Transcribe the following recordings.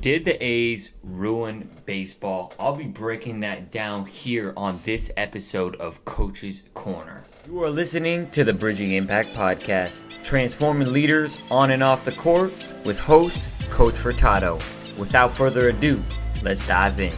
Did the A's ruin baseball? I'll be breaking that down here on this episode of Coach's Corner. You are listening to the Bridging Impact Podcast, transforming leaders on and off the court with host Coachh Furtado. Without further ado, let's dive in.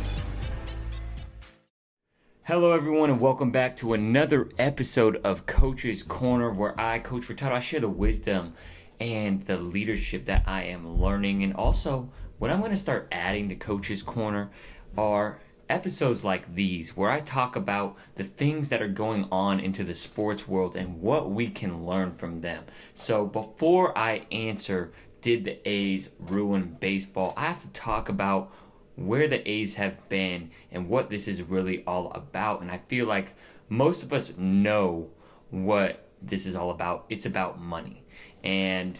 Hello everyone and welcome back to another episode of Coach's Corner, where I, Coachh Furtado, I share the wisdom and the leadership that I am learning. And also, what I'm going to start adding to Coach's Corner are episodes like these, where I talk about the things that are going on into the sports world and what we can learn from them. So before I answer, did the A's ruin baseball, I have to talk about where the A's have been and what this is really all about. And I feel like most of us know what this is all about. It's about money. And,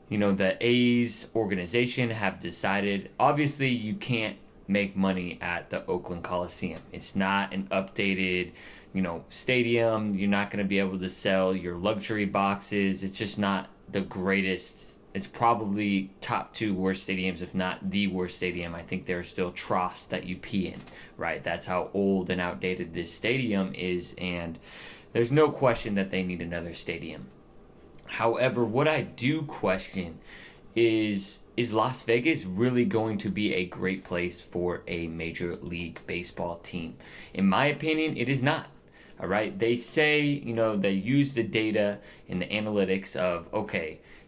you know, the A's organization have decided, obviously you can't make money at the Oakland Coliseum. It's not an updated, stadium. You're not going to be able to sell your luxury boxes. It's just not the greatest. It's probably top 2 worst stadiums, if not the worst stadium. I think there are still troughs that you pee in, right? That's how old and outdated this stadium is, and there's no question that they need another stadium. However, what I do question is Las Vegas really going to be a great place for a Major League Baseball team? In my opinion, it is not. All right. They say, they use the data and the analytics of,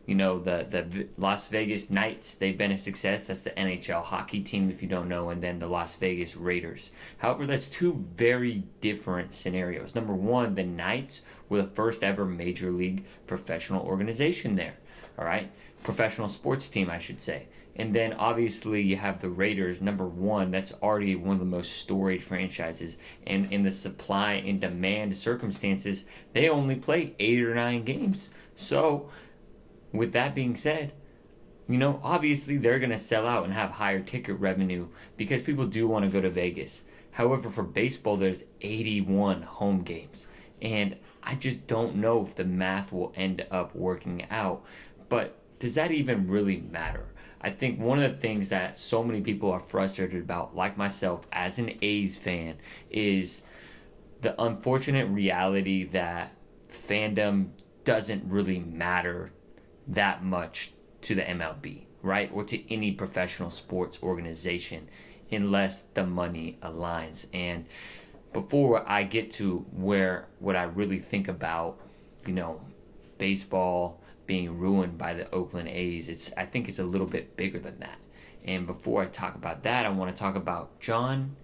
the Las Vegas Knights, they've been a success. That's the NHL hockey team, if you don't know, and then the Las Vegas Raiders. However, that's 2 very different scenarios. Number one, the Knights were the first ever Major League professional organization there. All right? Professional sports team, I should say. And then obviously you have the Raiders, number 1. That's already one of the most storied franchises. And in the supply and demand circumstances, they only play 8 or 9 games. So, with that being said, obviously they're going to sell out and have higher ticket revenue because people do want to go to Vegas. However, for baseball, there's 81 home games. And I just don't know if the math will end up working out. But does that even really matter? I think one of the things that so many people are frustrated about, like myself as an A's fan, is the unfortunate reality that fandom doesn't really matter that much to the MLB, right? Or to any professional sports organization unless the money aligns. And before I get to what I really think about, baseball being ruined by the Oakland A's, I think it's a little bit bigger than that. And before I talk about that, I want to talk about John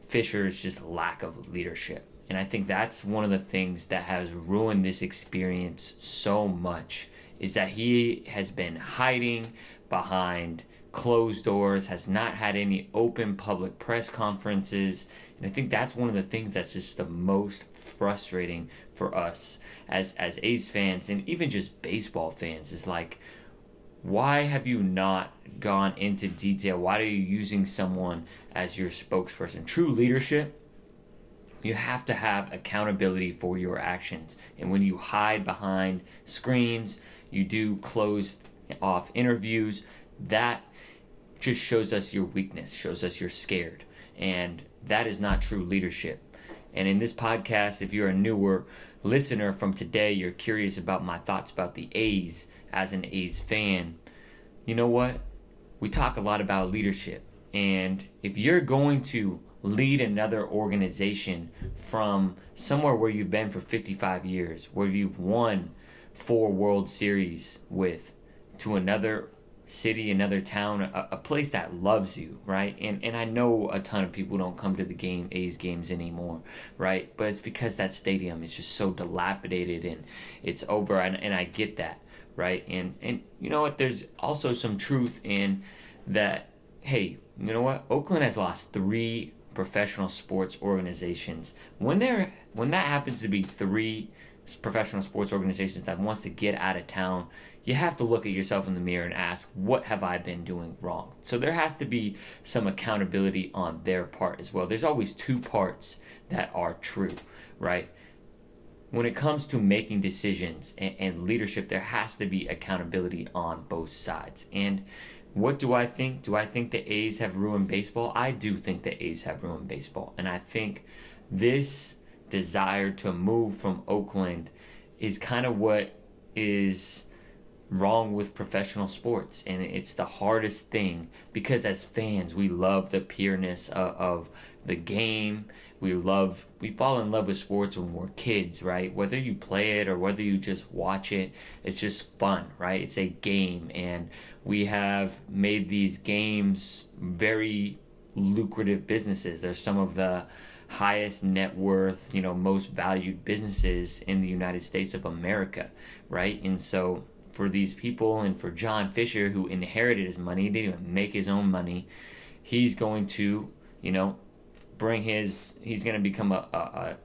Fisher's just lack of leadership. And I think that's one of the things that has ruined this experience so much, is that he has been hiding behind closed doors, has not had any open public press conferences. And I think that's one of the things that's just the most frustrating for us as A's fans and even just baseball fans, is like, why have you not gone into detail? Why are you using someone as your spokesperson? True leadership, you have to have accountability for your actions. And when you hide behind screens, you do closed off interviews, that just shows us your weakness, shows us you're scared. And that is not true leadership. And in this podcast, if you're a newer listener from today, you're curious about my thoughts about the A's as an A's fan, you know what? We talk a lot about leadership. And if you're going to lead another organization from somewhere where you've been for 55 years, where you've won 4 World Series with, to another city, another town, a place that loves you, right? And I know a ton of people don't come to the A's games anymore, right? But it's because that stadium is just so dilapidated and it's over, and I get that, right? And you know what? There's also some truth in that. Hey, you know what? Oakland has lost 3 professional sports organizations. When that happens to be 3 professional sports organizations that wants to get out of town, you have to look at yourself in the mirror and ask, what have I been doing wrong? So there has to be some accountability on their part as well. There's always 2 parts that are true, right? When it comes to making decisions and leadership, there has to be accountability on both sides. And What do I think? Do I think the A's have ruined baseball? I do think the A's have ruined baseball. And I think this desire to move from Oakland is kind of what is wrong with professional sports. And it's the hardest thing because as fans, we love the pureness of the game. We fall in love with sports when we're kids, right? Whether you play it or whether you just watch it, it's just fun, right? It's a game, and we have made these games very lucrative businesses. They're some of the highest net worth, most valued businesses in the United States of America, right? And so for these people and for John Fisher, who inherited his money, he didn't even make his own money, he's going to, he's going to become a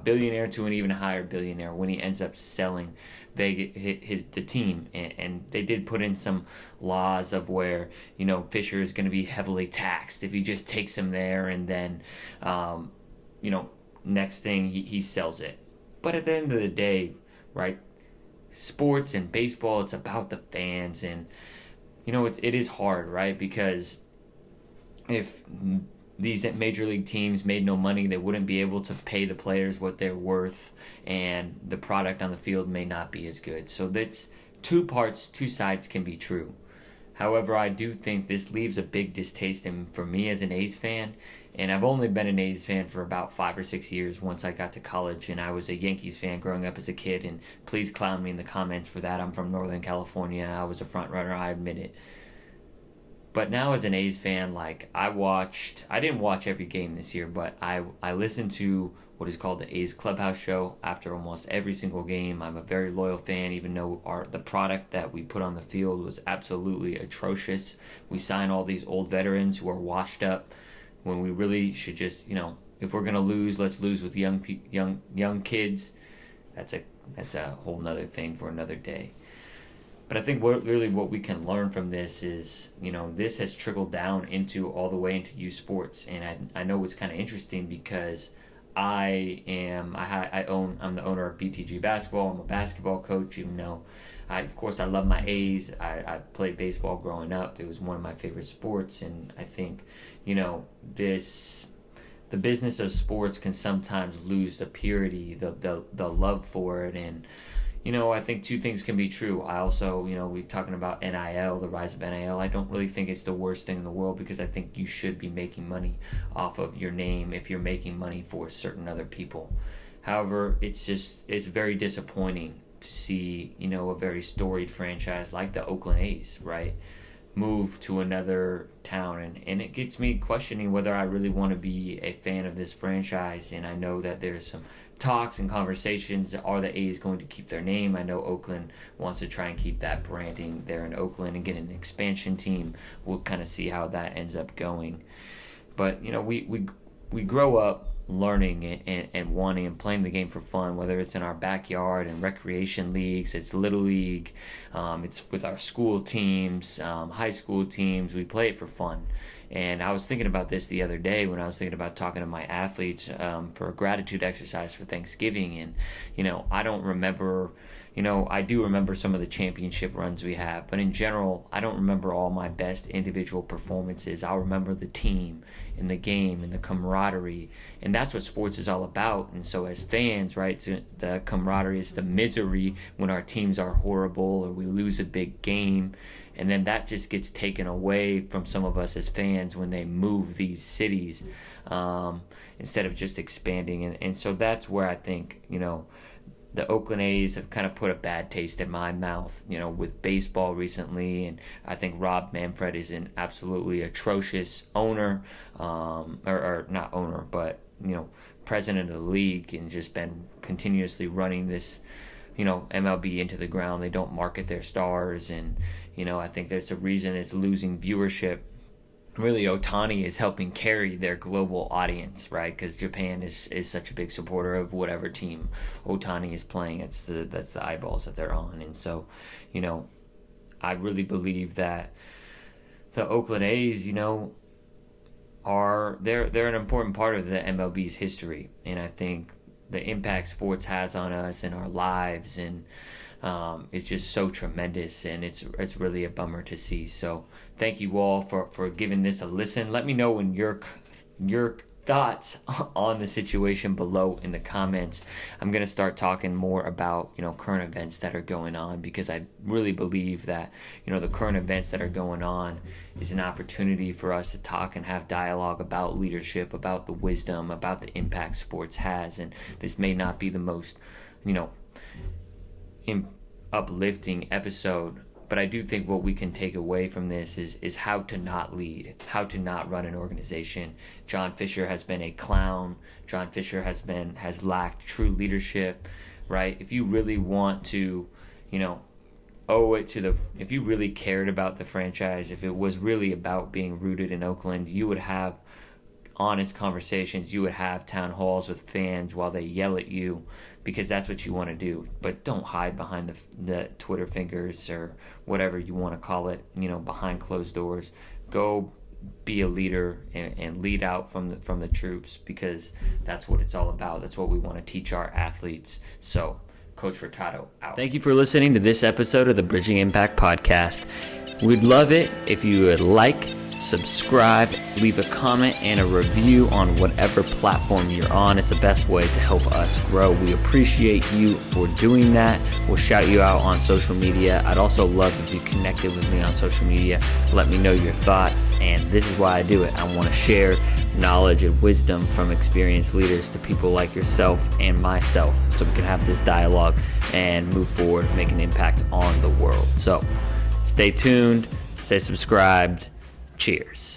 billionaire to an even higher billionaire when he ends up selling the team. And they did put in some laws of where, Fisher is going to be heavily taxed if he just takes him there, and then, next thing he sells it. But at the end of the day, right, sports and baseball, it's about the fans. And, it is hard, right, because if these major league teams made no money, they wouldn't be able to pay the players what they're worth, and the product on the field may not be as good. So that's two sides can be true. However, I do think this leaves a big distaste for me as an A's fan, and I've only been an A's fan for about 5 or 6 years once I got to college, and I was a Yankees fan growing up as a kid, and please clown me in the comments for that. I'm from Northern California. I was a front runner, I admit it. But now as an A's fan, I didn't watch every game this year, but I listened to what is called the A's Clubhouse Show after almost every single game. I'm a very loyal fan, even though the product that we put on the field was absolutely atrocious. We sign all these old veterans who are washed up when we really should just, if we're going to lose, let's lose with young kids. That's a whole nother thing for another day. But I think what we can learn from this is, this has trickled down all the way into youth sports. And I know it's kind of interesting because I'm the owner of BTG Basketball. I'm a basketball coach, even though I love my A's. I played baseball growing up. It was one of my favorite sports. And I think, the business of sports can sometimes lose the purity, the love for it. And I think two things can be true. I also, we're talking about NIL, the rise of NIL. I don't really think it's the worst thing in the world because I think you should be making money off of your name if you're making money for certain other people. However, it's very disappointing to see, a very storied franchise like the Oakland A's, right, move to another town. And it gets me questioning whether I really want to be a fan of this franchise. And I know that there's some talks and conversations. Are the A's going to keep their name? I know Oakland wants to try and keep that branding there in Oakland and get an expansion team. We'll kind of see how that ends up going. But, we grow up learning and wanting and playing the game for fun, whether it's in our backyard and recreation leagues, it's little league, it's with our school teams, high school teams. We play it for fun. And I was thinking about this the other day when I was thinking about talking to my athletes for a gratitude exercise for Thanksgiving. And, I don't remember, I do remember some of the championship runs we have. But in general, I don't remember all my best individual performances. I'll remember the team and the game and the camaraderie. And that's what sports is all about. And so as fans, right, the camaraderie is the misery when our teams are horrible or we lose a big game. And then that just gets taken away from some of us as fans when they move these cities instead of just expanding. And so that's where I think, the Oakland A's have kind of put a bad taste in my mouth, with baseball recently. And I think Rob Manfred is an absolutely atrocious owner, or not owner, but, president of the league, and just been continuously running this, MLB into the ground. They don't market their stars. And, I think that's a reason it's losing viewership. Really, Ohtani is helping carry their global audience, right? Because Japan is such a big supporter of whatever team Ohtani is playing. That's the eyeballs that they're on. And so, I really believe that the Oakland A's, they're an important part of the MLB's history. And I think the impact sports has on us and our lives and is just so tremendous, and it's really a bummer to see. So thank you all for giving this a listen. Let me know in your thoughts on the situation below in the comments. I'm going to start talking more about, current events that are going on, because I really believe that, the current events that are going on is an opportunity for us to talk and have dialogue about leadership, about the wisdom, about the impact sports has. And this may not be the most, uplifting episode, but I do think what we can take away from this is how to not lead, how to not run an organization. John Fisher has been a clown. John Fisher has lacked true leadership, right? If you really want to, owe it to if you really cared about the franchise, if it was really about being rooted in Oakland, you would have honest conversations. You would have town halls with fans while they yell at you, because that's what you want to do. But don't hide behind the Twitter fingers or whatever you want to call it, behind closed doors. Go be a leader and lead out from the troops, because that's what it's all about. That's what we want to teach our athletes. So, Coach Furtado out. Thank you for listening to this episode of the Bridging Impact Podcast. We'd love it if you would like, subscribe, leave a comment and a review on whatever platform you're on. It's the best way to help us grow. We appreciate you for doing that. We'll shout you out on social media. I'd also love if you connected with me on social media. Let me know your thoughts, and this is why I do it. I want to share knowledge and wisdom from experienced leaders to people like yourself and myself, so we can have this dialogue and move forward, make an impact on the world. So stay tuned, stay subscribed. Cheers.